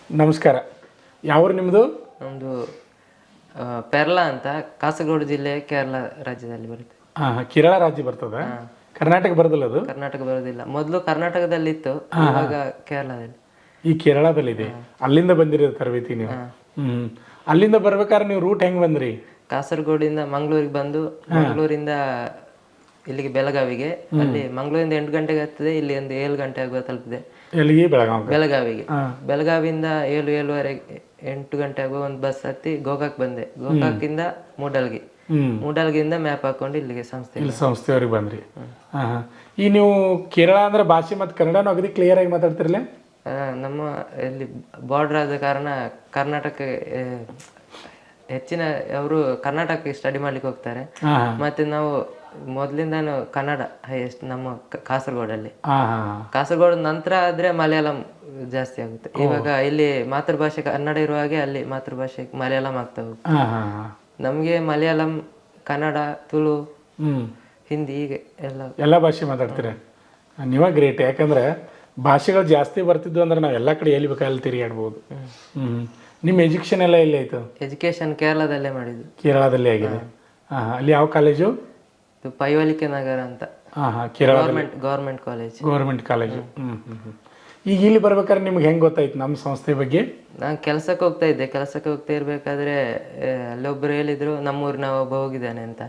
ನಮಸ್ಕಾರ. ಯಾವ್ರು ನಿಮ್ಮದು? ನಮ್ಮದು ಪೆರ್ಲಾ ಅಂತ ಕಾಸರಗೋಡು ಜಿಲ್ಲೆ ಕೇರಳ ರಾಜ್ಯದಲ್ಲಿ ಬರುತ್ತೆ. ಹಾಂ, ಕೇರಳ ರಾಜ್ಯ ಬರ್ತದ, ಕರ್ನಾಟಕ ಬರೋದಿಲ್ಲ ಅದು? ಕರ್ನಾಟಕ ಬರೋದಿಲ್ಲ. ಮೊದಲು ಕರ್ನಾಟಕದಲ್ಲಿತ್ತು, ಇವಾಗ ಕೇರಳದಲ್ಲಿ. ಈ ಕೇರಳದಲ್ಲಿದೆ. ಅಲ್ಲಿಂದ ಬಂದಿರೋದು ತರಬೇತಿ ನೀವು? ಅಲ್ಲಿಂದ ಬರ್ಬೇಕಾದ್ರೆ ನೀವು ರೂಟ್ ಹೆಂಗೆ ಬಂದ್ರಿ? ಕಾಸರಗೋಡಿಂದ ಮಂಗಳೂರಿಗೆ ಬಂದು, ಮಂಗಳೂರಿಂದ ಇಲ್ಲಿಗೆ ಬೆಳಗಾವಿಗೆ. ಅಲ್ಲಿ ಮಂಗಳೂರಿಂದ 8 ಗಂಟೆಗೆ ಹತ್ತದೆ, ಇಲ್ಲಿ ಒಂದು 7 ಗಂಟೆ ಆಗುವ ತಲುಪಿದೆ. ಎಲ್ಲಿಗೆ? ಬೆಳಗಾವಿಗೆ. ಬೆಳಗಾವಿಯಿಂದ 7-7:30 8 ಗಂಟೆ ಆಗುವ ಒಂದು ಬಸ್ ಹತ್ತಿ ಗೋಕಾಕ್ ಬಂದೆ. ಗೋಕಾಕಿಂದ ಮೂಡಲ್ಗಿಂದ ಮ್ಯಾಪ್ ಹಾಕೊಂಡು ಇಲ್ಲಿಗೆ ಸಂಸ್ಥೆಯವ್ರಿಗೆ ಬಂದ್ರಿ. ಈ ನೀವು ಕೇರಳ ಅಂದ್ರೆ ಭಾಷೆ ಮತ್ತು ಕನ್ನಡನೂ ಅಗದಿ ಕ್ಲಿಯರ್ ಆಗಿ ಮಾತಾಡ್ತಿರಲ್ಲ? ನಮ್ಮ ಇಲ್ಲಿ ಬಾರ್ಡರ್ ಆದ ಕಾರಣ ಕರ್ನಾಟಕ ಹೆಚ್ಚಿನ ಅವರು ಕರ್ನಾಟಕಕ್ಕೆ ಸ್ಟಡಿ ಮಾಡ್ಲಿಕ್ಕೆ ಹೋಗ್ತಾರೆ. ಮತ್ತೆ ನಾವು ಮೊದಲಿಂದಾನು ಕನ್ನಡ ಹೈಯೆಸ್ಟ್ ನಮ್ಮ ಕಾಸರಗೋಡಲ್ಲಿ. ಕಾಸರಗೋಡು ನಂತರ ಆದ್ರೆ ಮಲಯಾಳಂ ಜಾಸ್ತಿ ಆಗುತ್ತೆ. ಇವಾಗ ಇಲ್ಲಿ ಮಾತೃಭಾಷೆ ಕನ್ನಡ ಇರುವ ಹಾಗೆ ಅಲ್ಲಿ ಮಾತೃಭಾಷೆ ಮಲಯಾಳಂ ಆಗ್ತಾ ಹೋಗುತ್ತೆ. ನಮ್ಗೆ ಮಲಯಾಳಂ, ಕನ್ನಡ, ತುಳು, ಹಿಂದಿ ಹೀಗೆ ಎಲ್ಲ ಭಾಷೆ ಮಾತಾಡ್ತೀರ. ನೀವ ಗ್ರೇಟ್. ಯಾಕಂದ್ರೆ ಭಾಷೆಗಳು ಜಾಸ್ತಿ ಬರ್ತಿದ್ವು ಅಂದ್ರೆ ನಾವು ಎಲ್ಲ ಕಡೆ ಎಲ್ಲಿ ಬೇಕಾದಲ್ಲಿ ತಿರುಗಾಡ್ಬೋದು. ನಿಮ್ಮ ಎಜುಕೇಶನ್ ಎಲ್ಲ ಎಲ್ಲಿ ಆಯ್ತು? ಎಜುಕೇಶನ್ ಕೇರಳದಲ್ಲೇ ಮಾಡಿದ್ದು. ಕೇರಳದಲ್ಲೇ ಆಗಿದೆ. ಅಲ್ಲಿ ಯಾವ ಕಾಲೇಜು? ಪೈವಲಿಕೆ ನಗರ ಅಂತ. Government college. ಈಗ ಇಲ್ಲಿ ಬರ್ಬೇಕಾದ್ರೆ ನಿಮ್ಗೆ ಹೆಂಗೆ ಗೊತ್ತಾಯ್ತು ನಮ್ಮ ಸಂಸ್ಥೆ ಬಗ್ಗೆ? ನಾನು ಕೆಲಸಕ್ಕೆ ಹೋಗ್ತಾ ಇರ್ಬೇಕಾದ್ರೆ ಅಲ್ಲೊಬ್ರು ಹೇಳಿದ್ರು ನಮ್ಮೂರಿನ ಒಬ್ಬ ಹೋಗಿದ್ದಾನೆ ಅಂತ.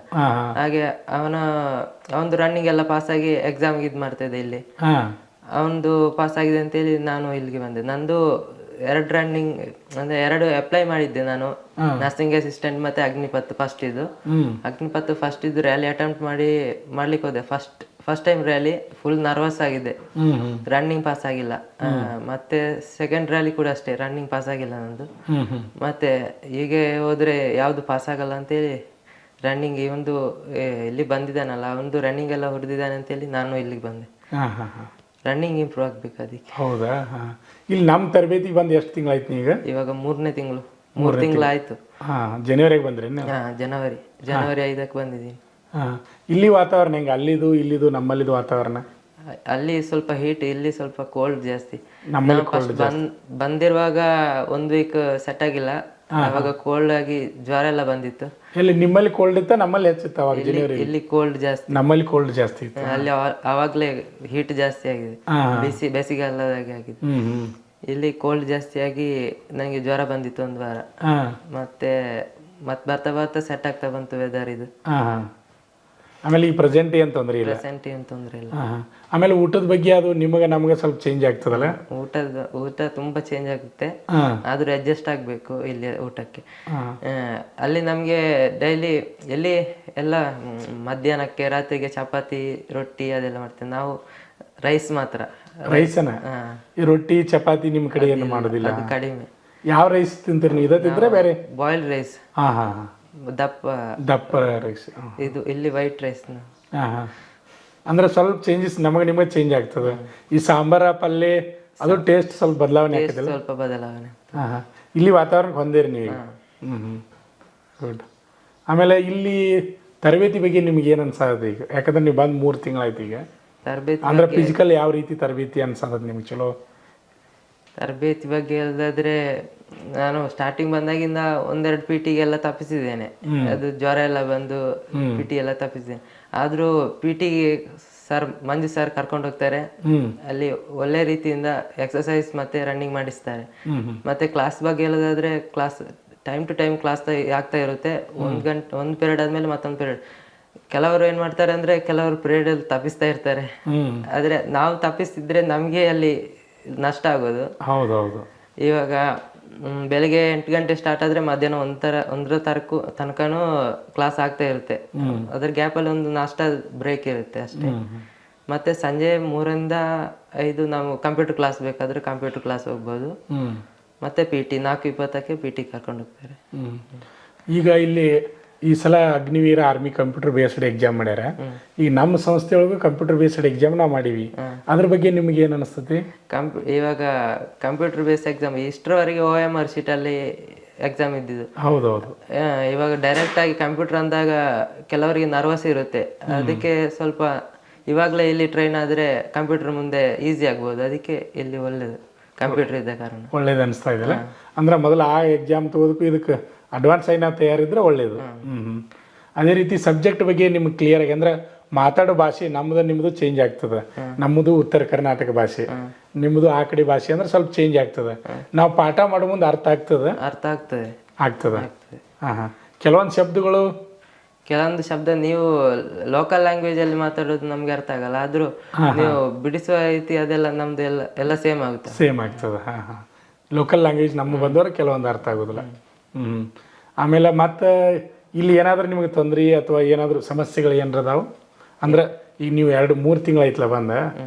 ಹಾಗೆ ಅವನದು ರನ್ನಿಂಗ್ ಎಲ್ಲ ಪಾಸ್ ಆಗಿ ಎಕ್ಸಾಮ್ಗೆ ಇದು ಮಾಡ್ತಾ ಇದ್ದೆ ಇಲ್ಲಿ. ಅವನದು ಪಾಸ್ ಆಗಿದೆ ಅಂತೇಳಿ ನಾನು ಇಲ್ಲಿಗೆ ಬಂದೆ. ನಂದು 2 ರನ್ನಿಂಗ್ ಅಂದ್ರೆ 2 ಅಪ್ಲೈ ಮಾಡಿದ್ದೆ ನಾನು. ನರ್ಸಿಂಗ್ ಅಸಿಸ್ಟೆಂಟ್ ಮತ್ತೆ ಅಗ್ನಿಪಥ್ ಫಸ್ಟ್ ಇದ್ದು ರ್ಯಾಲಿ ಅಟೆಂಪ್ಟ್ ಮಾಡ್ಲಿಕ್ಕೆ ಹೋದೆ. First time rally full nervous ಆಗಿದೆ, ರನ್ನಿಂಗ್ ಪಾಸ್ ಆಗಿಲ್ಲ. ಮತ್ತೆ ಸೆಕೆಂಡ್ ರ್ಯಾಲಿ ಕೂಡ ಅಷ್ಟೇ, ರನ್ನಿಂಗ್ ಪಾಸ್ ಆಗಿಲ್ಲ ನಂದು. ಮತ್ತೆ ಹೀಗೆ ಹೋದ್ರೆ ಯಾವ್ದು ಪಾಸ್ ಆಗಲ್ಲ ಅಂತೇಳಿ ರನ್ನಿಂಗ್ ಒಂದು ಇಲ್ಲಿ ಬಂದಿದ್ದಾನಲ್ಲ ಒಂದು ರನ್ನಿಂಗ್ ಎಲ್ಲ ಹೊಡೆದಿದ್ದಾನೆ ಅಂತೇಳಿ ನಾನು ಇಲ್ಲಿಗೆ ಬಂದೆ. ರನ್ನಿಂಗ್ ಇಂಪ್ರೂವ್ ಆಗ್ಬೇಕು ಅದಕ್ಕೆ. ಹೌದಾ? ಇಲ್ಲಿ ನಮ್ಮ ತರಬೇತಿ ಬಂದು ಎಷ್ಟು ತಿಂಗಳಾಯ್ತು? ಈಗ ಇವಾಗ 3ನೇ ತಿಂಗಳು, 3 ತಿಂಗಳಾಯ್ತು. ಜನವರಿಗೆ ಬಂದ್ರಿ? ಜನವರಿ 5ಕ್ಕೆ ಬಂದಿದ್ದೀನಿ. ಇಲ್ಲಿ ವಾತಾವರಣ ಹೆಂಗೆ? ಇಲ್ಲಿದು ನಮ್ಮಲ್ಲಿದು ವಾತಾವರಣ? ಅಲ್ಲಿ ಸ್ವಲ್ಪ ಹೀಟ್, ಇಲ್ಲಿ ಸ್ವಲ್ಪ ಕೋಲ್ಡ್ ಜಾಸ್ತಿ. ನಮ್ಮಲ್ಲಿ ಬಂದಿರುವಾಗ 1 ವೀಕ್ ಸೆಟ್ ಆಗಿಲ್ಲ, ಅವಾಗ ಕೋಲ್ಡ್ ಆಗಿ ಜ್ವರ ಎಲ್ಲ ಬಂದಿತ್ತು. ಇಲ್ಲಿ ನಿಮ್ಮಲ್ಲಿ ಕೋಲ್ಡ್ ಇತ್ತ, ನಮ್ಮಲ್ಲಿ ಹೆಚ್ಚಿತ್ತು ಅವಾಗ? ಇಲ್ಲಿ ಕೋಲ್ಡ್ ಜಾಸ್ತಿ, ನಮ್ಮಲ್ಲಿ ಕೋಲ್ಡ್ ಜಾಸ್ತಿ ಇತ್ತು. ಅಲ್ಲಿ ಅವಾಗ್ಲೇ ಹೀಟ್ ಜಾಸ್ತಿ ಆಗಿದೆ, ಬೇಸಿಗೆ ಅಲ್ಲದಾಗೆ ಆಗಿದೆ. ಇಲ್ಲಿ ಕೋಲ್ಡ್ ಜಾಸ್ತಿ ಆಗಿ ನಂಗೆ ಜ್ವರ ಬಂದಿತ್ತು 1 ವಾರ. ಮತ್ತೆ ಬರ್ತಾ ಬರ್ತಾ ಸೆಟ್ ಆಗ್ತಾ ಬಂತು ವೆದರ್ ಇದು. ಆಮೇಲೆ ಈ ಪ್ರೆಸೆಂಟ್ ಏನ್ ತೊಂದರೆ ಇಲ್ಲ. ಆಮೇಲೆ ಊಟದ ಬಗ್ಗೆ ಅದು ನಮಗೆ ಸ್ವಲ್ಪ ಚೇಂಜ್ ಆಗ್ತದಲ್ಲ? ಊಟ ತುಂಬಾ ಚೇಂಜ್ ಆಗುತ್ತೆ, ಆದ್ರೂ ಅಡ್ಜಸ್ಟ್ ಆಗ್ಬೇಕು ಇಲ್ಲಿ ಊಟಕ್ಕೆ. ಅಲ್ಲಿ ನಮ್ಗೆ ಡೈಲಿ ಎಲ್ಲ ಮಧ್ಯಾಹ್ನಕ್ಕೆ ರಾತ್ರಿಗೆ ಚಪಾತಿ ರೊಟ್ಟಿ ಅದೆಲ್ಲ ಮಾಡ್ತೇವೆ ನಾವು. ರೈಸ್ ಮಾತ್ರ. ರೈಸನ? ಈ ರೊಟ್ಟಿ ಚಪಾತಿ ನಿಮ್ ಕಡೆ ಏನು ಮಾಡೋದಿಲ್ಲ? ಕಡಿಮೆ. ಯಾವ ರೈಸ್ ತಿಂತೀರಿ ನೀವು? ತಿಂದ್ರೆ ಬೇರೆ ಬಾಯ್ಲ್ಡ್ ರೈಸ್, ದಪ್ಪ ರೈಸ್. ಇದು ಇಲ್ಲಿ ವೈಟ್ ರೈಸ್. ಅಂದ್ರೆ ಸ್ವಲ್ಪ ಚೇಂಜಸ್ ನಿಮಗೆ ಚೇಂಜ್ ಆಗ್ತದೆ. ಈ ಸಾಂಬಾರ ಪಲ್ಯ ಅದು ಟೇಸ್ಟ್ ಸ್ವಲ್ಪ ಬದಲಾವಣೆ ಆಗ್ತದೆ. ಸ್ವಲ್ಪ ಬದಲಾವಣೆ. ಇಲ್ಲಿ ವಾತಾವರಣಕ್ಕೆ ಹೊಂದೇರಿ ನೀವು? ಗುಡ್. ಆಮೇಲೆ ಇಲ್ಲಿ ತರಬೇತಿ ಬಗ್ಗೆ ನಿಮ್ಗೆ ಏನು ಅನ್ಸತ್ತೆ ಈಗ? ಯಾಕಂದ್ರೆ ನೀವು ಬಂದು 3 ತಿಂಗಳಾಯ್ತು ಈಗ. ತರಬೇತಿ ಅಂದ್ರೆ ಫಿಸಿಕಲ್ ಯಾವ ರೀತಿ ತರಬೇತಿ ಅನ್ಸತ್ತೆ ನಿಮ್ಗೆ? ಚಲೋ ತರಬೇತಿ ಬಗ್ಗೆ ಹೇಳೋದಾದ್ರೆ, ನಾನು ಸ್ಟಾರ್ಟಿಂಗ್ ಬಂದಾಗಿಂದ 1-2 PT ತಪ್ಪಿಸಿದ್ದೇನೆ. ಅದು ಜ್ವರ ಎಲ್ಲ ಬಂದು PT ಎಲ್ಲ ತಪ್ಪಿಸಿದ್ದೇನೆ. ಆದ್ರೂ PT ಮಂಜು ಸರ್ ಕರ್ಕೊಂಡು ಹೋಗ್ತಾರೆ. ಅಲ್ಲಿ ಒಳ್ಳೆ ರೀತಿಯಿಂದ ಎಕ್ಸರ್ಸೈಸ್ ಮತ್ತೆ ರನ್ನಿಂಗ್ ಮಾಡಿಸ್ತಾರೆ. ಮತ್ತೆ ಕ್ಲಾಸ್ ಬಗ್ಗೆ ಹೇಳೋದಾದ್ರೆ, class time to time class ಆಗ್ತಾ ಇರುತ್ತೆ. 1 ಪೀರಿಯಡ್ ಆದ್ಮೇಲೆ ಮತ್ತೊಂದು ಪೀರಿಯಡ್. ಕೆಲವರು ಏನ್ ಮಾಡ್ತಾರೆ ಅಂದ್ರೆ, ಕೆಲವರು ಪೀರಿಯಡ್ ಅಲ್ಲಿ ತಪ್ಪಿಸ್ತಾ ಇರ್ತಾರೆ. ಆದ್ರೆ ನಾವು ತಪ್ಪಿಸ್ತಿದ್ರೆ ನಮ್ಗೆ ಅಲ್ಲಿ ನಷ್ಟ ಆಗೋದು. ಹೌದೌದು. ಇವಾಗ ಬೆಳಿಗ್ಗೆ 8 ಗಂಟೆ ಸ್ಟಾರ್ಟ್ ಆದ್ರೆ ಮಧ್ಯಾಹ್ನ 1 ತನಕನೂ ಕ್ಲಾಸ್ ಆಗ್ತಾ ಇರುತ್ತೆ. ಅದ್ರ ಗ್ಯಾಪಲ್ಲಿ ಒಂದು ನಾಷ್ಟ ಬ್ರೇಕ್ ಇರುತ್ತೆ ಅಷ್ಟೇ. ಮತ್ತೆ ಸಂಜೆ 3ರಿಂದ 5 ನಾವು ಕಂಪ್ಯೂಟರ್ ಕ್ಲಾಸ್ ಬೇಕಾದ್ರೆ ಕಂಪ್ಯೂಟರ್ ಕ್ಲಾಸ್ ಹೋಗ್ಬೋದು. ಮತ್ತೆ PT 4:20ಕ್ಕೆ PT ಕರ್ಕೊಂಡು ಹೋಗ್ತಾರೆ. ಈಗ ಇಲ್ಲಿ ಈ ಸಲ Agniveer army computer based exam ಮಾಡ್ಯಾರ. ಈಗ ನಮ್ಮ ಸಂಸ್ಥೆಯೊಳಗೂ ಕಂಪ್ಯೂಟರ್ ಬೇಸ್ಡ್ ಎಕ್ಸಾಮ್ ನಾವು ಮಾಡೀವಿ. ಅದ್ರ ಬಗ್ಗೆ ನಿಮ್ಗೆ ಏನು ಅನಿಸ್ತತಿ? ಇವಾಗ ಕಂಪ್ಯೂಟರ್ ಬೇಸ್ಡ್ ಎಕ್ಸಾಮ್ ಇಷ್ಟರವರೆಗೆ OMR ಶೀಟ್ ಅಲ್ಲಿ ಎಕ್ಸಾಮ್ ಇದ್ದಿದ್ದು. ಹೌದೌದು. ಇವಾಗ ಡೈರೆಕ್ಟ್ ಆಗಿ ಕಂಪ್ಯೂಟರ್ ಅಂದಾಗ ಕೆಲವರಿಗೆ ನರ್ವಸ್ ಇರುತ್ತೆ. ಅದಕ್ಕೆ ಸ್ವಲ್ಪ ಇವಾಗಲೇ ಇಲ್ಲಿ ಟ್ರೈನ್ ಆದ್ರೆ ಕಂಪ್ಯೂಟರ್ ಮುಂದೆ ಈಸಿ ಆಗ್ಬೋದು. ಅದಕ್ಕೆ ಇಲ್ಲಿ ಒಳ್ಳೇದು. ಕಂಪ್ಯೂಟರ್ ಇದ್ದ ಕಾರಣ ಒಳ್ಳೇದು ಅನಿಸ್ತಾ ಇದೆಯಲ್ಲ. ಅಂದ್ರೆ ಮೊದಲು ಆ ಎಕ್ಸಾಮ್ ತಗೋದಕ್ಕೂ ಇದಕ್ಕೆ ಅಡ್ವಾನ್ಸ್ ಆಗಿ ನಾವು ತಯಾರಿದ್ರೆ ಒಳ್ಳೇದು. ಅದೇ ರೀತಿ ಸಬ್ಜೆಕ್ಟ್ ಬಗ್ಗೆ ನಿಮ್ಗೆ ಕ್ಲಿಯರ್ ಆಗಿ ಅಂದ್ರೆ ಮಾತಾಡೋ ಭಾಷೆ ನಮ್ಮದು ನಿಮ್ಮದು ಚೇಂಜ್ ಆಗ್ತದೆ. ನಮ್ಮದು ಉತ್ತರ ಕರ್ನಾಟಕ ಭಾಷೆ, ನಿಮ್ಮದು ಆ ಕಡೆ ಭಾಷೆ ಅಂದ್ರೆ ಸ್ವಲ್ಪ ಚೇಂಜ್ ಆಗ್ತದೆ. ನಾವು ಪಾಠ ಮಾಡೋ ಮುಂದೆ ಅರ್ಥ ಆಗ್ತದೆ ಆಗ್ತದೆ. ಹಾಂ ಕೆಲವೊಂದು ಶಬ್ದಗಳು ಕೆಲವೊಂದು ಶಬ್ದ ನೀವು ಲೋಕಲ್ ಲ್ಯಾಂಗ್ವೇಜ್ ಅಲ್ಲಿ ಮಾತಾಡೋದು ನಮ್ಗೆ ಅರ್ಥ ಆಗಲ್ಲ, ಆದ್ರೂ ನೀವು ಬಿಡಿಸುವ ರೀತಿ ಅದೆಲ್ಲ ನಮ್ದು ಎಲ್ಲ ಸೇಮ್ ಆಗ್ತದೆ. ಲೋಕಲ್ ಲ್ಯಾಂಗ್ವೇಜ್ ನಮ್ಮ ಬಂದವರು ಕೆಲವೊಂದು ಅರ್ಥ ಆಗೋದಿಲ್ಲ. ಆಮೇಲೆ ಮತ್ತೆ ಇಲ್ಲಿ ಏನಾದರೂ ನಿಮಗೆ ತೊಂದರೆ ಅಥವಾ ಏನಾದರೂ ಸಮಸ್ಯೆಗಳು ಏನಾರ ಅದಾವು ಅಂದ್ರೆ ಈಗ ನೀವು 2-3 ತಿಂಗಳಾಯ್ತಲ್ಲ ಬಂದ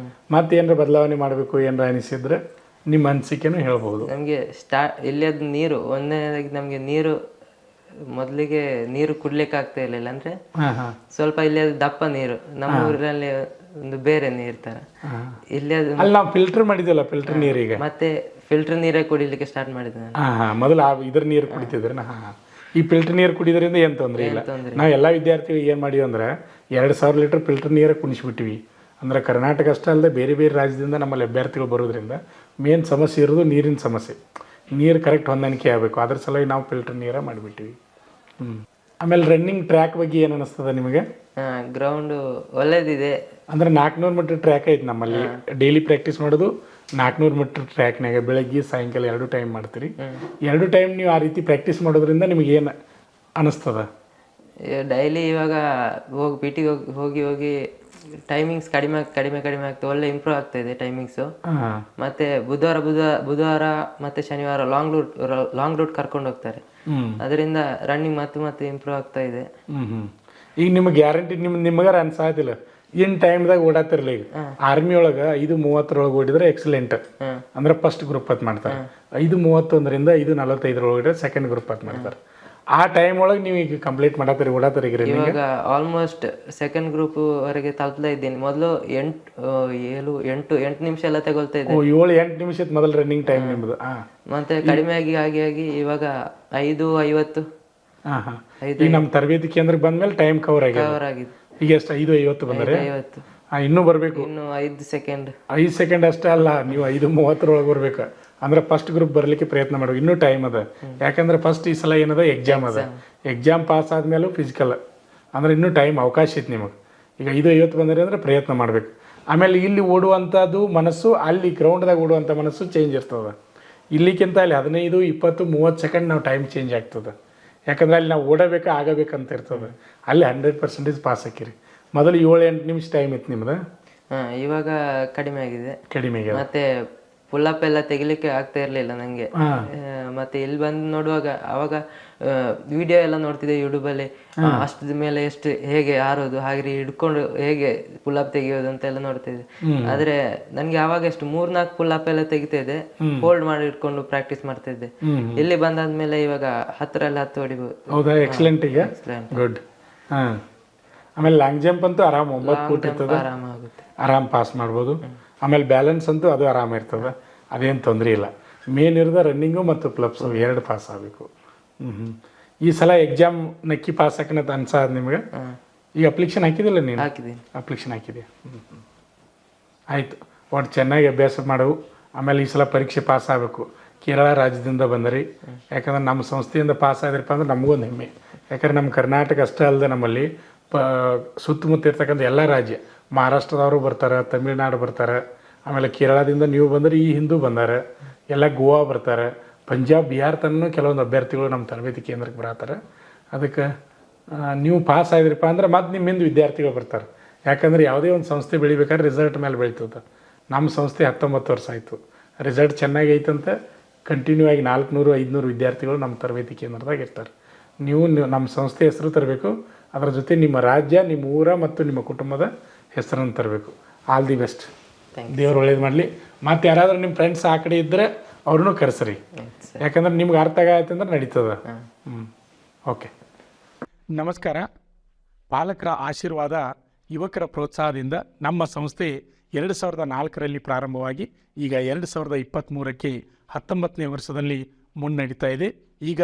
ಮತ್ತೆ ಏನಾರ ಬದಲಾವಣೆ ಮಾಡಬೇಕು ಏನಾರ ಅನಿಸಿದ್ರೆ ನಿಮ್ಮ ಅನಿಸಿಕೆನೂ ಹೇಳ್ಬೋದು. ನಮಗೆ ಇಲ್ಲಿ ಅದು ನೀರು ಒಂದನೇದಾಗಿ ನಮಗೆ ನೀರು ಮೊದಲಿಗೆ ನೀರು ಕುಡ್ಲಿಕ್ಕೆ ಆಗ್ತಾ ಇರ್ಲಿಲ್ಲ, ಅಂದ್ರೆ ಸ್ವಲ್ಪ ಇಲ್ಲಿ ಅದು ದಪ್ಪ ನೀರು, ನಮ್ಮ ಊರಲ್ಲಿ ಒಂದು ಬೇರೆ ನೀರ್ ತರ ಇಲ್ಲಿ ಅದು ಅಲ್ಲಿ ನಾವು ಫಿಲ್ಟರ್ ಮಾಡಿದ್ವಲ್ಲ, ಫಿಲ್ಟರ್ ನೀರಿಗೆ ಮತ್ತೆ ಫಿಲ್ಟರ್ ನೀರೇ ಕುಡಿಲಿಕ್ಕೆ ಸ್ಟಾರ್ಟ್ ಮಾಡಿದ್ದೆ. ಮೊದಲು ಇದ್ರ ನೀರು ಕುಡಿತಿದ್ರೆ ಈ ಫಿಲ್ಟರ್ ನೀರು ಕುಡಿದ್ರಿಂದ ಏನು ತೊಂದರೆ ಇಲ್ಲ. ನಾವು ಎಲ್ಲ ವಿದ್ಯಾರ್ಥಿಗಳು ಏನು ಮಾಡಿವಿ ಅಂದ್ರೆ 2000 ಲೀಟರ್ ಫಿಲ್ಟರ್ ನೀರೇ ಕುಣಿಸ್ಬಿಟ್ಟಿವಿ. ಅಂದ್ರೆ ಕರ್ನಾಟಕ ಅಷ್ಟೇ ಅಲ್ಲದೆ ಬೇರೆ ಬೇರೆ ರಾಜ್ಯದಿಂದ ನಮ್ಮಲ್ಲಿ ಅಭ್ಯರ್ಥಿಗಳು ಬರೋದ್ರಿಂದ ಮೇನ್ ಸಮಸ್ಯೆ ಇರೋದು ನೀರಿನ ಸಮಸ್ಯೆ. ನೀರು ಕರೆಕ್ಟ್ ಹೊಂದಾಣಿಕೆ ಆಗಬೇಕು, ಅದ್ರ ಸಲುವಾಗಿ ನಾವು ಫಿಲ್ಟರ್ ನೀರೇ ಮಾಡಿಬಿಟ್ಟಿವಿ. ಆಮೇಲೆ ರನ್ನಿಂಗ್ ಟ್ರ್ಯಾಕ್ ಬಗ್ಗೆ ಏನು ಅನಿಸ್ತದೆ ನಿಮಗೆ? ಗ್ರೌಂಡ್ ಒಳ್ಳೇದಿದೆ. ಅಂದ್ರೆ 400 ಮೀಟರ್ ಟ್ರ್ಯಾಕ್ ಐತೆ ನಮ್ಮಲ್ಲಿ. ಡೈಲಿ ಪ್ರಾಕ್ಟೀಸ್ ಮಾಡೋದು 400 ಮೀಟರ್ ಟ್ರ್ಯಾಕ್ನಾಗ ಬೆಳಗ್ಗೆ ಸಾಯಂಕಾಲ 2 ಟೈಮ್ ಮಾಡ್ತೀರಿ. 2 ಟೈಮ್ ನೀವು ಆ ರೀತಿ ಪ್ರಾಕ್ಟೀಸ್ ಮಾಡೋದ್ರಿಂದ ನಿಮಗೆ ಏನು ಅನಿಸ್ತದ? ಡೈಲಿ ಇವಾಗ ಹೋಗಿ ಪಿ ಟಿ ಹೋಗಿ ಟೈಮಿಂಗ್ಸ್ ಕಡಿಮೆ ಆಗ್ತದೆ, ಒಳ್ಳೆ ಇಂಪ್ರೂವ್ ಆಗ್ತಾ ಇದೆ ಟೈಮಿಂಗ್ಸು. ಮತ್ತೆ ಬುಧವಾರ ಮತ್ತೆ ಶನಿವಾರ ಲಾಂಗ್ ರೂಟ್ ಕರ್ಕೊಂಡು ಹೋಗ್ತಾರೆ, ಅದರಿಂದ ರನ್ನಿಂಗ್ ಮತ್ತೆ ಇಂಪ್ರೂವ್ ಆಗ್ತಾ ಇದೆ. ಈಗ ನಿಮ್ಗೆ ಗ್ಯಾರಂಟಿ ನಿಮಗಾರ ಅನ್ಸಾದಿಲ್ಲ ಇನ್ ಟೈಮ್ದಾಗ ಓಡಾತಿರ್ಲ. ಈಗ ಆರ್ಮಿ ಒಳಗ 5:30 ಓಡಿದ್ರೆ ಎಕ್ಸಲೆಂಟ್ ಅಂದ್ರೆ ಫಸ್ಟ್ ಗ್ರೂಪ್ ಅತ್ ಮಾಡ್ತಾರೆ. 5:31 5:45 ಒಳಗಡೆ ಸೆಕೆಂಡ್ ಗ್ರೂಪ್ ಅತ್ ಮಾಡ್ತಾರೆ. ಆ ಟೈಮ್ ಒಳಗೆ ನೀವು ಈಗ ಕಂಪ್ಲೀಟ್ ಮಾಡತ್ತೀರಿ ಓಡಾತೀರಿ? ಇವಾಗ ಆಲ್ಮೋಸ್ಟ್ ಸೆಕೆಂಡ್ ಗ್ರೂಪ್ ವರೆಗೆ ತಲುಪ್ತಾ ಇದ್ದೀನಿ. ಮೊದಲು 8 ನಿಮಿಷ ಎಲ್ಲ ತಗೊಳ್ತಾ ಇದ್ದೆ. 7-8 ನಿಮಿಷ ಮೊದಲು ರನ್ನಿಂಗ್ ಟೈಮ್ ನಿಮ್ದು. ಮತ್ತೆ ಕಡಿಮೆ ಆಗಿ ಇವಾಗ 5:50. ಈಗ ನಮ್ಮ ತರಬೇತಿ ಕೇಂದ್ರಕ್ಕೆ ಬಂದ್ಮೇಲೆ ಟೈಮ್ ಕವರ್ ಆಗಿದೆ. ಈಗ ಎಷ್ಟು 5:50 ಬಂದರೆ ಇನ್ನೂ ಬರಬೇಕು. ಇನ್ನು 5 ಸೆಕೆಂಡ್ ಅಷ್ಟೇ ಅಲ್ಲ, ನೀವು 5:30 ಒಳಗೆ ಬರ್ಬೇಕು. ಅಂದ್ರೆ ಫಸ್ಟ್ ಗ್ರೂಪ್ ಬರಲಿಕ್ಕೆ ಪ್ರಯತ್ನ ಮಾಡಬೇಕು. ಇನ್ನೂ ಟೈಮ್ ಅದ, ಯಾಕಂದ್ರೆ ಫಸ್ಟ್ ಈ ಸಲ ಏನದ ಎಕ್ಸಾಮ್ ಅದ. ಎಕ್ಸಾಮ್ ಪಾಸ್ ಆದ್ಮೇಲೂ ಫಿಸಿಕಲ್ ಅಂದ್ರೆ ಇನ್ನೂ ಟೈಮ್ ಅವಕಾಶ ಐತಿ ನಿಮಗೆ. ಈಗ 5:50 ಬಂದರೆ ಅಂದ್ರೆ ಪ್ರಯತ್ನ ಮಾಡಬೇಕು. ಆಮೇಲೆ ಇಲ್ಲಿ ಓಡುವಂಥದ್ದು ಮನಸ್ಸು, ಅಲ್ಲಿ ಗ್ರೌಂಡ್ದಾಗ ಓಡುವಂಥ ಮನಸ್ಸು ಚೇಂಜ್ ಇರ್ತದೆ. ಇಲ್ಲಿಕ್ಕಿಂತ ಅಲ್ಲಿ 15, 20, 30 ಸೆಕೆಂಡ್ ನಾವು ಟೈಮ್ ಚೇಂಜ್ ಆಗ್ತದೆ. ಯಾಕಂದ್ರೆ ಅಲ್ಲಿ ನಾವು ಆಗಬೇಕಂತ ಇರ್ತದೆ. ಅಲ್ಲಿ 100% ಪಾಸ್ ಹಾಕಿರಿ. ಮೊದಲು 7-8 ನಿಮಿಷ ಟೈಮ್ ಇತ್ತು ನಿಮ್ದು, ಇವಾಗ ಕಡಿಮೆ ಆಗಿದೆ. ಮತ್ತೆ ಪುಲ್ಲಪ್ ಎಲ್ಲ ತೆಗಿಲಿಕ್ಕೆ ಆಗ್ತಾ ಇರ್ಲಿಲ್ಲ ನಂಗೆ. ಮತ್ತೆ ಇಲ್ಲಿ ಬಂದು ನೋಡುವಾಗ ಅವಾಗ ವಿಡಿಯೋ ಎಲ್ಲ ನೋಡ್ತಿದ್ದೆ ಯೂಟ್ಯೂಬಲ್ಲಿ, ಅಷ್ಟದ ಮೇಲೆ ಎಷ್ಟು ಹೇಗೆ ಆರೋದು ಹಾಗೆ ಹಿಡ್ಕೊಂಡು ಹೇಗೆ ಪುಲ್ಲಪ್ ತೆಗಿಯೋದು ಅಂತ ಎಲ್ಲ ನೋಡ್ತಿದ್ದೆ. ಆದ್ರೆ ನನ್ಗೆ ಅವಾಗ ಎಷ್ಟು 3-4 ಪುಲ್ಲಪ್ ಎಲ್ಲ ತೆಗಿತಾ ಇದ್ದೆ, ಹೋಲ್ಡ್ ಮಾಡಿ ಇಟ್ಕೊಂಡು ಪ್ರಾಕ್ಟೀಸ್ ಮಾಡ್ತಿದ್ದೆ. ಇಲ್ಲಿ ಬಂದಾದ್ಮೇಲೆ ಇವಾಗ 10 ಹೊಡಿಬಹುದು. ಹೌದಾ? ಎಕ್ಸಲೆಂಟ್. ಈಗ ಗುಡ್. ಆಮೇಲೆ ಲಾಂಗ್ ಜಂಪ್ ಅಂತೂ ಆರಾಮ್ 9 ಫೂಟ್ ಇರ್ತದೆ, ಆರಾಮ್ ಪಾಸ್ ಮಾಡ್ಬೋದು. ಆಮೇಲೆ ಬ್ಯಾಲೆನ್ಸ್ ಅಂತೂ ಅದು ಆರಾಮ ಇರ್ತದೆ, ಅದೇನು ತೊಂದರೆ ಇಲ್ಲ. ಮೇನ್ ಇರೋದ ರನ್ನಿಂಗು ಮತ್ತು ಪ್ಲಪ್ಸ್ 2 ಪಾಸ್ ಆಗಬೇಕು. ಈ ಸಲ ಎಕ್ಸಾಮ್ ನಕ್ಕಿ ಪಾಸ್ ಹಾಕನಂತ ಅನ್ಸಾದ ನಿಮ್ಗೆ? ಈಗ ಅಪ್ಲಿಕೇಶನ್ ಹಾಕಿದಿಲ್ಲ ನೀನು? ಅಪ್ಲಿಕೇಶನ್ ಹಾಕಿದೆ. ಆಯಿತು, ಒಟ್ಟು ಚೆನ್ನಾಗಿ ಅಭ್ಯಾಸ ಮಾಡವು. ಆಮೇಲೆ ಈ ಸಲ ಪರೀಕ್ಷೆ ಪಾಸ್ ಆಗಬೇಕು. ಕೇರಳ ರಾಜ್ಯದಿಂದ ಬಂದರಿ, ಯಾಕಂದ್ರೆ ನಮ್ಮ ಸಂಸ್ಥೆಯಿಂದ ಪಾಸ್ ಆದ್ರಪ್ಪ ಅಂದ್ರೆ ನಮಗೊಂದು ಹೆಮ್ಮೆ. ಯಾಕಂದ್ರೆ ನಮ್ಮ ಕರ್ನಾಟಕ ಅಷ್ಟೇ ಅಲ್ಲದೆ ನಮ್ಮಲ್ಲಿ ಸುತ್ತಮುತ್ತ ಇರ್ತಕ್ಕಂಥ ಎಲ್ಲ ರಾಜ್ಯ, ಮಹಾರಾಷ್ಟ್ರದವರು ಬರ್ತಾರೆ, ತಮಿಳ್ನಾಡು ಬರ್ತಾರೆ, ಆಮೇಲೆ ಕೇರಳದಿಂದ ನೀವು ಬಂದರೆ ಈ ಹಿಂದೂ ಬಂದಾರೆ, ಎಲ್ಲ ಗೋವಾ ಬರ್ತಾರೆ, ಪಂಜಾಬ್, ಬಿಹಾರ್ ತನೂ ಕೆಲವೊಂದು ಅಭ್ಯರ್ಥಿಗಳು ನಮ್ಮ ತರಬೇತಿ ಕೇಂದ್ರಕ್ಕೆ ಬರತ್ತಾರೆ. ಅದಕ್ಕೆ ನೀವು ಪಾಸ್ ಆಗಿದ್ರಪ್ಪ ಅಂದ್ರೆ ಮತ್ತೆ ನಿಮ್ಮಿಂದ ವಿದ್ಯಾರ್ಥಿಗಳು ಬರ್ತಾರೆ. ಯಾಕಂದ್ರೆ ಯಾವುದೇ ಒಂದು ಸಂಸ್ಥೆ ಬೆಳಿಬೇಕಾದ್ರೆ ರಿಸಲ್ಟ್ ಮೇಲೆ ಬೆಳೀತದೆ. ನಮ್ಮ ಸಂಸ್ಥೆ 19 ವರ್ಷ ಆಯಿತು, ರಿಸಲ್ಟ್ ಚೆನ್ನಾಗಿ ಐತಂತ ಕಂಟಿನ್ಯೂ ಆಗಿ 400-500 ವಿದ್ಯಾರ್ಥಿಗಳು ನಮ್ಮ ತರಬೇತಿ ಕೇಂದ್ರದಾಗ ಇರ್ತಾರೆ. ನೀವು ನಮ್ಮ ಸಂಸ್ಥೆ ಹೆಸರು ತರಬೇಕು, ಅದರ ಜೊತೆ ನಿಮ್ಮ ರಾಜ್ಯ, ನಿಮ್ಮ ಊರ ಮತ್ತು ನಿಮ್ಮ ಕುಟುಂಬದ ಹೆಸರನ್ನು ತರಬೇಕು. All the best. ದೇವ್ರು ಒಳ್ಳೇದು ಮಾಡಲಿ. ಮತ್ತು ಯಾರಾದರೂ ನಿಮ್ಮ ಫ್ರೆಂಡ್ಸ್ ಆ ಕಡೆ ಇದ್ದರೆ ಅವ್ರನ್ನೂ ಕರೆಸ್ರಿ, ಯಾಕಂದ್ರೆ ನಿಮ್ಗೆ ಅರ್ಥ ಆಗತ್ತೆ ಅಂದ್ರೆ ನಡೀತದೆ. ಓಕೆ, ನಮಸ್ಕಾರ. ಪಾಲಕರ ಆಶೀರ್ವಾದ, ಯುವಕರ ಪ್ರೋತ್ಸಾಹದಿಂದ ನಮ್ಮ ಸಂಸ್ಥೆ 2004ರಲ್ಲಿ ಪ್ರಾರಂಭವಾಗಿ ಈಗ 2023ಕ್ಕೆ 19ನೇ ವರ್ಷದಲ್ಲಿ ಮುನ್ನಡೀತಾ ಇದೆ. ಈಗ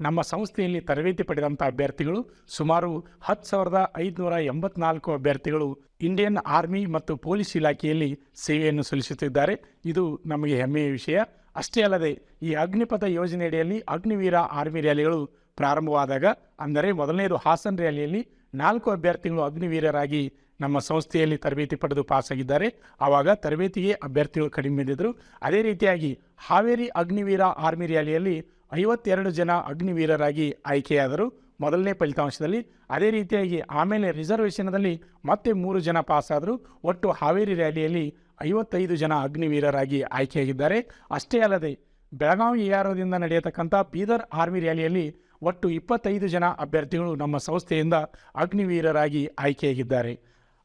ನಮ್ಮ ಸಂಸ್ಥೆಯಲ್ಲಿ ತರಬೇತಿ ಪಡೆದಂಥ ಅಭ್ಯರ್ಥಿಗಳು ಸುಮಾರು 10,584 ಅಭ್ಯರ್ಥಿಗಳು ಇಂಡಿಯನ್ ಆರ್ಮಿ ಮತ್ತು ಪೊಲೀಸ್ ಇಲಾಖೆಯಲ್ಲಿ ಸೇವೆಯನ್ನು ಸಲ್ಲಿಸುತ್ತಿದ್ದಾರೆ. ಇದು ನಮಗೆ ಹೆಮ್ಮೆಯ ವಿಷಯ. ಅಷ್ಟೇ ಅಲ್ಲದೆ ಈ ಅಗ್ನಿಪಥ ಯೋಜನೆಯಡಿಯಲ್ಲಿ ಅಗ್ನಿವೀರ ಆರ್ಮಿ ರ್ಯಾಲಿಗಳು ಪ್ರಾರಂಭವಾದಾಗ, ಅಂದರೆ ಮೊದಲನೇದು ಹಾಸನ್ ರ್ಯಾಲಿಯಲ್ಲಿ 4 ಅಭ್ಯರ್ಥಿಗಳು ಅಗ್ನಿವೀರರಾಗಿ ನಮ್ಮ ಸಂಸ್ಥೆಯಲ್ಲಿ ತರಬೇತಿ ಪಡೆದು ಪಾಸಾಗಿದ್ದಾರೆ. ಆವಾಗ ತರಬೇತಿಗೆ ಅಭ್ಯರ್ಥಿಗಳು ಕಡಿಮೆ ಇದ್ದರು. ಅದೇ ರೀತಿಯಾಗಿ ಹಾವೇರಿ ಅಗ್ನಿವೀರ ಆರ್ಮಿ ರ್ಯಾಲಿಯಲ್ಲಿ 52 ಜನ ಅಗ್ನಿವೀರರಾಗಿ ಆಯ್ಕೆಯಾದರು ಮೊದಲನೇ ಫಲಿತಾಂಶದಲ್ಲಿ. ಅದೇ ರೀತಿಯಾಗಿ ಆಮೇಲೆ ರಿಸರ್ವೇಷನ್ದಲ್ಲಿ ಮತ್ತೆ 3 ಜನ ಪಾಸಾದರು. ಒಟ್ಟು ಹಾವೇರಿ ರ್ಯಾಲಿಯಲ್ಲಿ 55 ಜನ ಅಗ್ನಿವೀರರಾಗಿ ಆಯ್ಕೆಯಾಗಿದ್ದಾರೆ. ಅಷ್ಟೇ ಅಲ್ಲದೆ ಬೆಳಗಾವಿ AROದಿಂದ ನಡೆಯತಕ್ಕಂಥ ಬೀದರ್ ಆರ್ಮಿ ರ್ಯಾಲಿಯಲ್ಲಿ ಒಟ್ಟು 25 ಜನ ಅಭ್ಯರ್ಥಿಗಳು ನಮ್ಮ ಸಂಸ್ಥೆಯಿಂದ ಅಗ್ನಿವೀರರಾಗಿ ಆಯ್ಕೆಯಾಗಿದ್ದಾರೆ.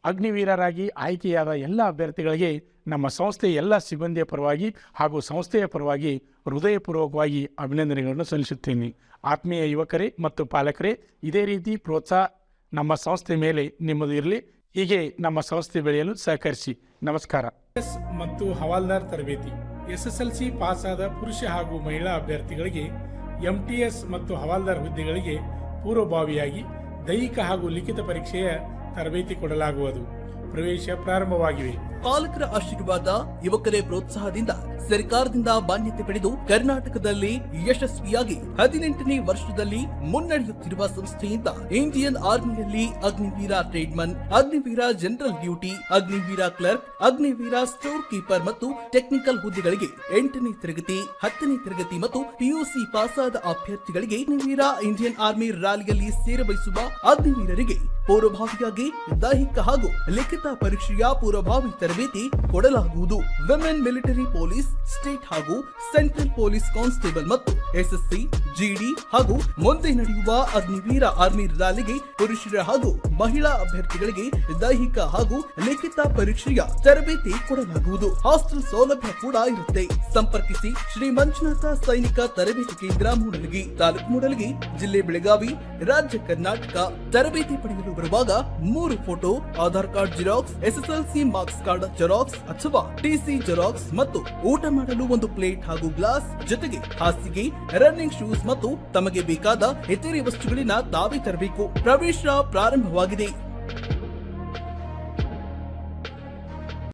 ಅಗ್ನಿವೀರರಾಗಿ ಆಯ್ಕೆಯಾದ ಎಲ್ಲ ಅಭ್ಯರ್ಥಿಗಳಿಗೆ ನಮ್ಮ ಸಂಸ್ಥೆಯ ಎಲ್ಲ ಸಿಬ್ಬಂದಿಯ ಪರವಾಗಿ ಹಾಗೂ ಸಂಸ್ಥೆಯ ಪರವಾಗಿ ಹೃದಯಪೂರ್ವಕವಾಗಿ ಅಭಿನಂದನೆಗಳನ್ನು ಸಲ್ಲಿಸುತ್ತೇನೆ. ಆತ್ಮೀಯ ಯುವಕರೇ ಮತ್ತು ಪಾಲಕರೇ, ಇದೇ ರೀತಿ ಪ್ರೋತ್ಸಾಹ ನಮ್ಮ ಸಂಸ್ಥೆ ಮೇಲೆ ನಿಮ್ಮದು ಇರಲಿ. ಹೀಗೆ ನಮ್ಮ ಸಂಸ್ಥೆ ಬೆಳೆಯಲು ಸಹಕರಿಸಿ. ನಮಸ್ಕಾರ. ಮತ್ತು ಹವಾಲ್ದಾರ್ ತರಬೇತಿ SSLC ಪಾಸಾದ ಪುರುಷ ಹಾಗೂ ಮಹಿಳಾ ಅಭ್ಯರ್ಥಿಗಳಿಗೆ MTS ಮತ್ತು ಹವಾಲ್ದಾರ್ ಹುದ್ದೆಗಳಿಗೆ ಪೂರ್ವಭಾವಿಯಾಗಿ ದೈಹಿಕ ಹಾಗೂ ಲಿಖಿತ ಪರೀಕ್ಷೆಯ ತರಬೇತಿ ಕೊಡಲಾಗುವುದು. ಪ್ರವೇಶ ಪ್ರಾರಂಭವಾಗಿವೆ. ಪಾಲಕರ ಆಶೀರ್ವಾದ, ಯುವಕರೇ ಪ್ರೋತ್ಸಾಹದಿಂದ ಸರ್ಕಾರದಿಂದ ಮಾನ್ಯತೆ ಪಡೆದು ಕರ್ನಾಟಕದಲ್ಲಿ ಯಶಸ್ವಿಯಾಗಿ 18ನೇ ವರ್ಷದಲ್ಲಿ ಮುನ್ನಡೆಯುತ್ತಿರುವ ಸಂಸ್ಥೆಯಿಂದ ಇಂಡಿಯನ್ ಆರ್ಮಿಯಲ್ಲಿ Agniveer tradesman, Agniveer general duty, Agniveer clerk, Agniveer store keeper ಮತ್ತು ಟೆಕ್ನಿಕಲ್ ಹುದ್ದೆಗಳಿಗೆ 8ನೇ ತರಗತಿ, 10ನೇ ತರಗತಿ ಮತ್ತು PUC ಪಾಸಾದ ಅಭ್ಯರ್ಥಿಗಳಿಗೆ ಅಗ್ನಿವೀರ ಇಂಡಿಯನ್ ಆರ್ಮಿ ರ್ಯಾಲಿಯಲ್ಲಿ ಸೇರಬಯಸುವ ಅಗ್ನಿವೀರರಿಗೆ ಪೂರ್ವಭಾವಿಯಾಗಿ ದೈಹಿಕ ಹಾಗೂ ಲಿಖಿತ ಪರೀಕ್ಷೆಯ ಪೂರ್ವಭಾವಿ ತರಬೇತಿ ಕೊಡಲಾಗುವುದು. ವಿಮೆನ್ ಮಿಲಿಟರಿ ಪೊಲೀಸ್, ಸ್ಟೇಟ್ ಹಾಗೂ ಸೆಂಟ್ರಲ್ ಪೊಲೀಸ್ ಕಾನ್ಸ್ಟೇಬಲ್ ಮತ್ತು SSC, GD ಹಾಗೂ ಮುಂದೆ ನಡೆಯುವ ಅಗ್ನಿವೀರ ಆರ್ಮಿ ರ್ಯಾಲಿಗೆ ಪುರುಷರ ಹಾಗೂ ಮಹಿಳಾ ಅಭ್ಯರ್ಥಿಗಳಿಗೆ ದೈಹಿಕ ಹಾಗೂ ಲಿಖಿತ ಪರೀಕ್ಷೆಯ ತರಬೇತಿ ಕೊಡಲಾಗುವುದು. ಹಾಸ್ಟೆಲ್ ಸೌಲಭ್ಯ ಕೂಡ ಇರುತ್ತೆ. ಸಂಪರ್ಕಿಸಿ ಶ್ರೀ ಮಂಜುನಾಥ ಸೈನಿಕ ತರಬೇತಿ ಕೇಂದ್ರ, ಮೂಡಲಗಿ, ತಾಲೂಕು ಮೂಡಲಗಿ, ಜಿಲ್ಲೆ ಬೆಳಗಾವಿ, ರಾಜ್ಯ ಕರ್ನಾಟಕ. ತರಬೇತಿ ಪಡೆಯಲು ಬರುವಾಗ 3 photo, Aadhaar card xerox, SSLC marks card xerox ಅಥವಾ TC ಜೆರಾಕ್ಸ್ ಮತ್ತು ಊಟ ಮಾಡಲು 1 ಪ್ಲೇಟ್ ಹಾಗೂ ಗ್ಲಾಸ್, ಜೊತೆಗೆ ಹಾಸಿಗೆ, ರನ್ನಿಂಗ್ ಶೂಸ್ ಮತ್ತು ತಮಗೆ ಬೇಕಾದ ಇತರೆ ವಸ್ತುಗಳಿನ ತಾವೇ ತರಬೇಕು. ಪ್ರವೇಶ ಪ್ರಾರಂಭವಾಗಿದೆ.